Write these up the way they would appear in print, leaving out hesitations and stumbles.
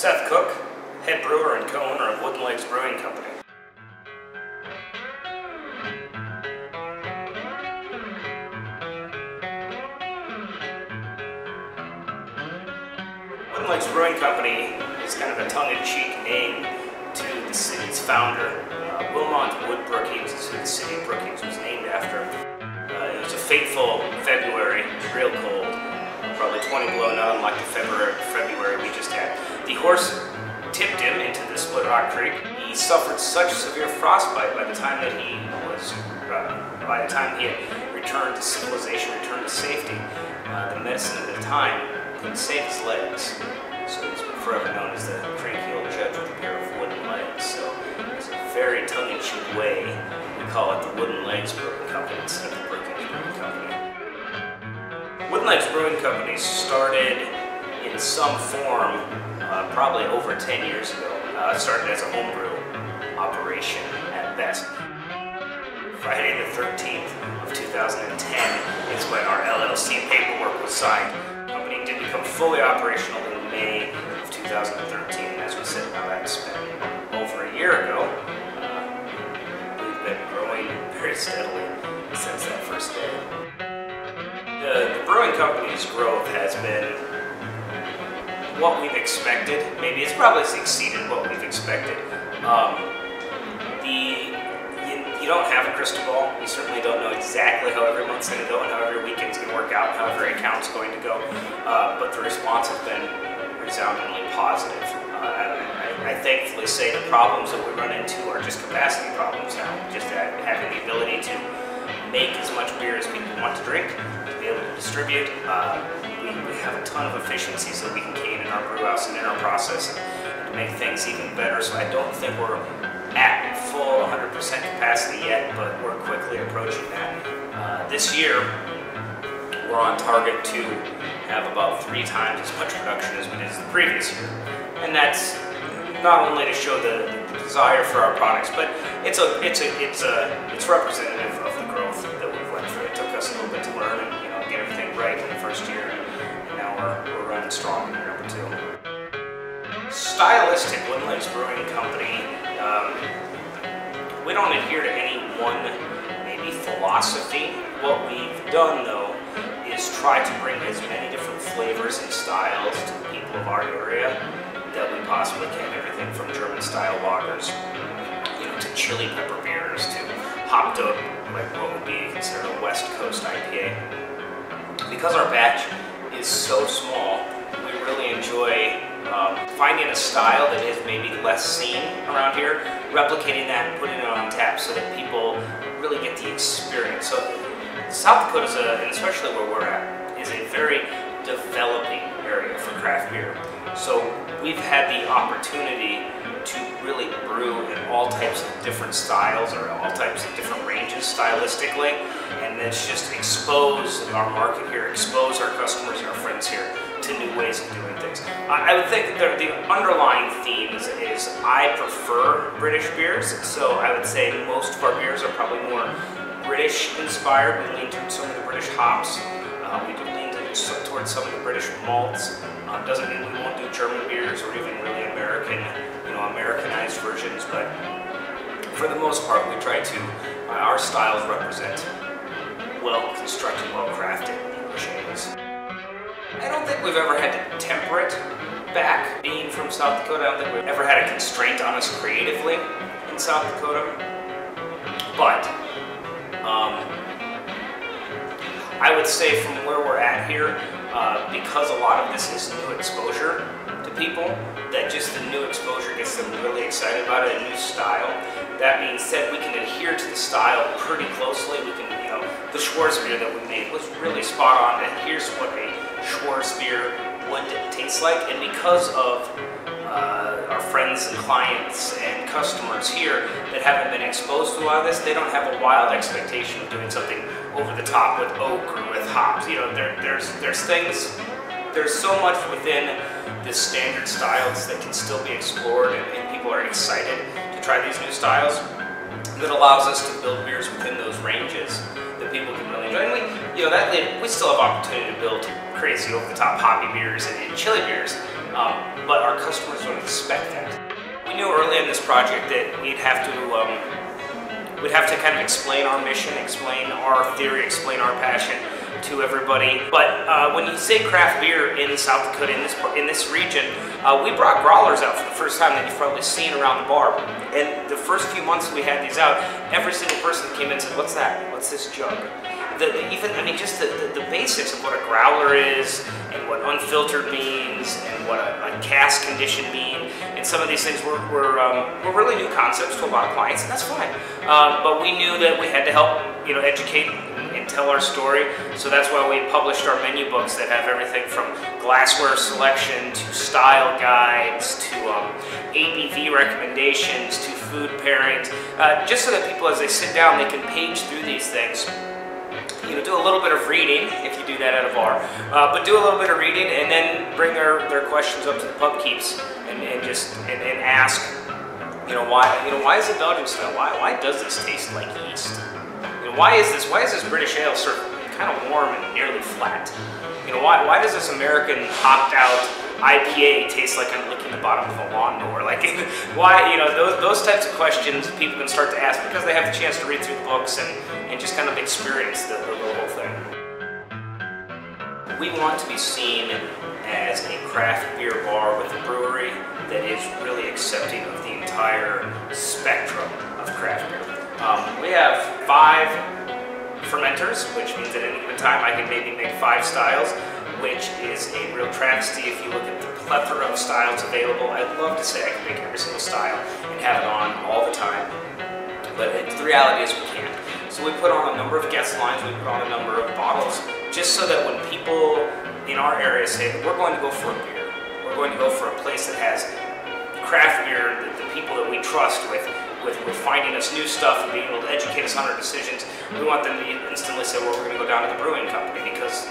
Seth Cook, head brewer and co-owner of Wooden Legs Brewing Company. Wooden Legs Brewing Company is kind of a tongue-in-cheek name to the city's founder. Wilmot Wood Brookings is who the city of Brookings was named after. It was a fateful February, real cold, probably 20 below, not unlike the February we just had. The horse tipped him into the Split Rock Creek. He suffered such severe frostbite by the time that he had returned to civilization, returned to safety. The medicine at the time couldn't save his legs, so he's forever known as the cranky-old judge with a pair of wooden legs. So it's a very tongue-in-cheek way we call it the Wooden Legs Brewing Company instead of the Brookings Brewing Company. Wooden Legs Brewing Company started in some form probably over 10 years ago. It started as a homebrew operation at best. Friday the 13th of 2010 is when our LLC paperwork was signed. The company did become fully operational in May of 2013. As we said, now that's been over a year ago. We've been growing very steadily since that first day. The brewing company's growth has been what we've expected. Maybe it's probably exceeded what we've expected. You don't have a crystal ball. You certainly don't know exactly how every month's going to go and how every weekend's going to work out, how every account's going to go. But the response has been resoundingly positive. I thankfully say the problems that we run into are just capacity problems now. Just having the ability to make as much beer as people want to drink, to be able to distribute. We have a ton of efficiencies that we can gain in our brew house and in our process and to make things even better. So I don't think we're at full 100% capacity yet, but we're quickly approaching that. This year, we're on target to have about 3 times as much production as we did the previous year. And that's not only to show the desire for our products, but it's representative of the growth that we've went through. It took us a little bit to learn and get everything right in the first year, and now we're running strong in year number 2. Stylistic Wooden Legs Brewing Company. We don't adhere to any one maybe philosophy. What we've done though is try to bring as many different flavors and styles to the people of our area that we possibly can. Everything from German style lagers, to chili pepper beers, to hopped up, like what would be considered a West Coast IPA. Because our batch is so small, we really enjoy finding a style that is maybe less seen around here, replicating that and putting it on tap so that people really get the experience. So South Dakota, and especially where we're at, is a very developing area for craft beer. So we've had the opportunity to really brew in all types of different styles or all types of different ranges stylistically, and it's just expose our market here, expose our customers and our friends here to new ways of doing things. I would think that the underlying theme is I prefer British beers, so I would say most of our beers are probably more British inspired. We lean towards some of the British hops. We do lean towards some of the British malts. Doesn't mean we won't do German beers or even really Americanized versions, but for the most part we try to, our styles represent well-constructed, well-crafted English ales. I don't think we've ever had to temper it back. Being from South Dakota, I don't think we've ever had a constraint on us creatively in South Dakota, but I would say from where we're at here, because a lot of this is new exposure to people, that just the new exposure gets them really excited about it, a new style. That being said, we can adhere to the style pretty closely. We can, the Schwarzbier that we made was really spot on, and here's what a Schwarzbier would taste like. And because of our friends and clients and customers here that haven't been exposed to a lot of this, they don't have a wild expectation of doing something over the top with oak or with hops. There's things, there's so much within this standard styles that can still be explored, and people are excited to try these new styles. That allows us to build beers within those ranges that people can really enjoy. And we still have opportunity to build crazy over-the-top hoppy beers and chili beers. but our customers don't expect that. We knew early in this project that we'd have to kind of explain our mission, explain our theory, explain our passion to everybody. But when you say craft beer in South Dakota, in this region, we brought growlers out for the first time that you've probably seen around the bar. And the first few months we had these out, every single person that came in said, "What's that? What's this jug?" Just the basics of what a growler is, and what unfiltered means, and what a cask condition mean, and some of these things were really new concepts to a lot of clients, and that's fine. But we knew that we had to help, educate and tell our story. So that's why we published our menu books that have everything from glassware selection to style guides to ABV recommendations to food pairings, just so that people, as they sit down, they can page through these things. Do a little bit of reading if you do that at a bar, but do a little bit of reading and then bring their questions up to the pub keeps and ask, why is it Belgian style? Why does this taste like yeast? Why is this British ale sort of kind of warm and nearly flat? Why does this American hopped out IPA taste like I'm licking the bottom of a lawnmower? Like, why, those types of questions people can start to ask because they have the chance to read through the books and just kind of experience the whole thing. We want to be seen as a craft beer bar with a brewery that is really accepting of the entire spectrum of craft beer. We have 5 fermenters, which means at any given time I can maybe make 5 styles, which is a real travesty if you look at the plethora of styles available. I'd love to say I can make every single style and have it on all the time, but the reality is we can't. So we put on a number of guest lines, we put on a number of bottles, just so that when people in our area say, we're going to go for a beer, we're going to go for a place that has craft beer, the people that we trust with finding us new stuff and being able to educate us on our decisions, we want them to instantly say, well, we're going to go down to the brewing company, because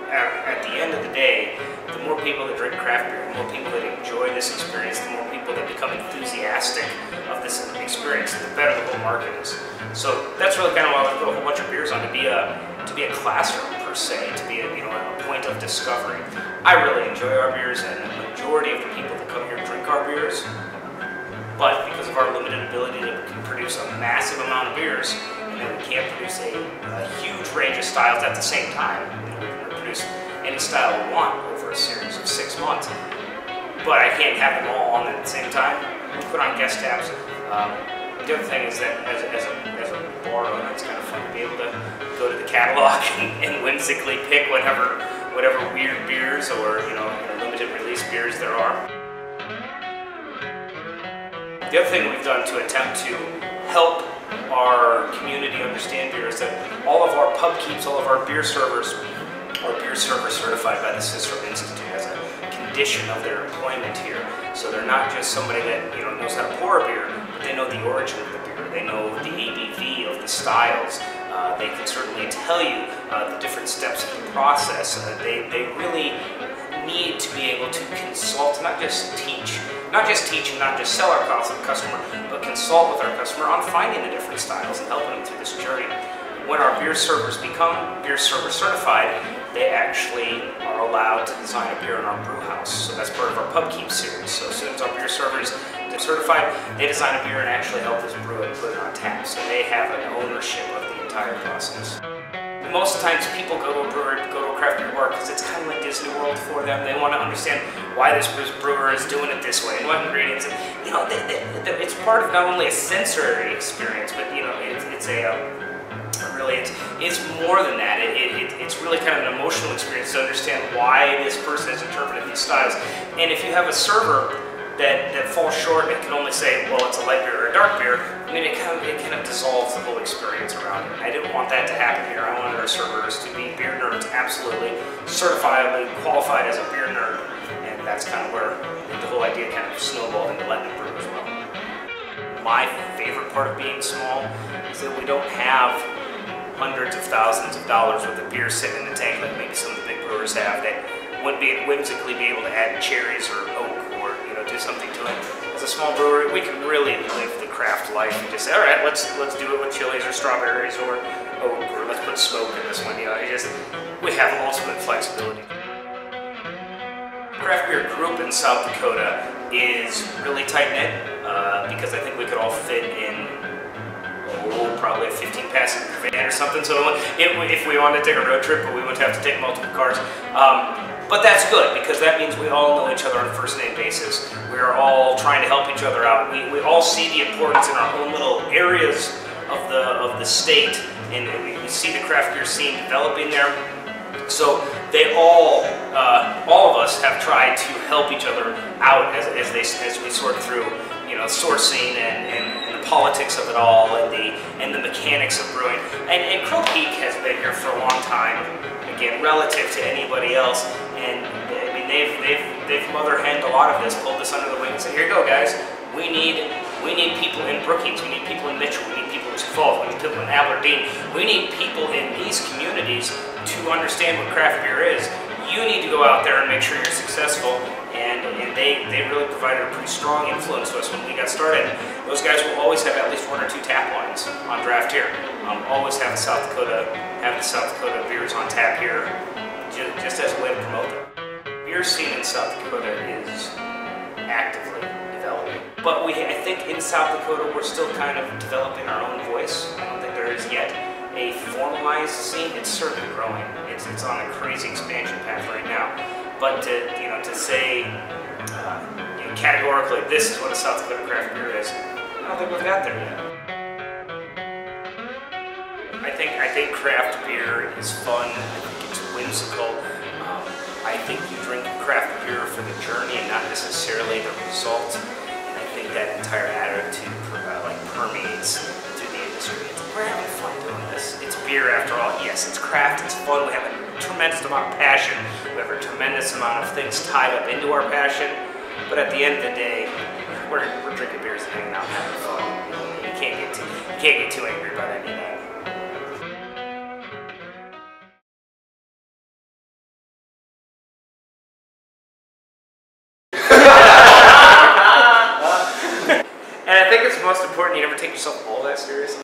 at the end of the day, the more people that drink craft beer, the more people that enjoy this experience, the more people that become enthusiastic of this experience, the better the whole market is. So that's really kind of why we put a whole bunch of beers on, to be a classroom per se, to be a point of discovery. I really enjoy our beers, and the majority of the people that come here drink our beers. But because of our limited ability to produce a massive amount of beers, and then we can't produce a huge range of styles at the same time, we can produce any style we want over a series of 6 months, but I can't have them all on at the same time. We put on guest tabs. The other thing is that as a bar owner, it's kind of fun to be able to go to the catalog and whimsically pick whatever weird beers or limited release beers there are. The other thing we've done to attempt to help our community understand beer is that all of our pub keeps, all of our beer servers are beer server certified by the Cicero Institute as a condition of their employment here. So they're not just somebody that knows how to pour a beer, but they know the origin of the beer. They know the ABV of the styles. They can certainly tell you the different steps of the process. They really need to be able to consult, not just teach and not just sell our customer, but consult with our customer on finding the different styles and helping them through this journey. When our beer servers become beer server certified, they actually are allowed to design a beer in our brew house. So that's part of our Pub Keep series. So as soon as our beer servers get certified, they design a beer and actually help us brew it and put it on tap. So they have an ownership of the entire process. Most times people go to a brewery, go to a craft beer bar because it's kind of like Disney World for them. They want to understand why this brewer is doing it this way and what ingredients. It's part of not only a sensory experience, but it's more than that. It's really kind of an emotional experience to understand why this person has interpreted these styles. And if you have a server that falls short and can only say, well, it's a light beer or a dark beer, I mean, it kind of dissolves the whole experience around it. I didn't want that to happen here. I wanted our servers to be beer nerds, absolutely certifiably qualified as a beer nerd, and that's kind of where the whole idea kind of snowballed into letting it brew as well. My favorite part of being small is that we don't have hundreds of thousands of dollars worth of beer sitting in the tank like maybe some of the big brewers have that wouldn't whimsically be able to add cherries or oak or do something to it. As a small brewery, we can really live the craft life and just say, all right, let's do it with chilies or strawberries or oak, or let's put smoke in this one. We have ultimate flexibility. craft beer group in South Dakota is really tight-knit because I think we could all fit in probably a 15-passenger van or something. So if we wanted to take a road trip, but we wouldn't have to take multiple cars. But that's good because that means we all know each other on a first-name basis. We are all trying to help each other out. We all see the importance in our own little areas of the state, and we see the craft beer scene developing there. So they all of us have tried to help each other out as we sort through, sourcing and the politics of it all and the mechanics of brewing. And Crow Peak has been here for a long time, again, relative to anybody else. And I mean, they've mother-henned a lot of this, pulled this under the wing and said, here you go, guys. We need people in Brookings, we need people in Mitchell, we need people in Sioux Falls, we need people in Aberdeen. We need people in these communities to understand what craft beer is. You need to go out there and make sure you're successful. And they really provided a pretty strong influence to us when we got started. Those guys will always have at least 1 or 2 tap lines on draft here. Always have the South Dakota beers on tap here, just as a way to promote them. Beer scene in South Dakota is actively developing. But I think in South Dakota we're still kind of developing our own voice. I don't think there is yet a formalized scene. It's certainly growing. It's on a crazy expansion path right now. But to say categorically this is what a South Dakota craft beer is, I don't think we've got there yet. I think craft beer is fun. I think it's whimsical. I think you drink craft beer for the journey and not necessarily the result. And I think that entire attitude permeates through the industry. We're having fun doing this. It's beer after all. Yes, it's craft, it's fun. We have a tremendous amount of passion. We have a tremendous amount of things tied up into our passion. But at the end of the day, we're drinking beers and hanging out and having fun. You can't get too angry about any of that. And I think it's most important you never take yourself all that seriously.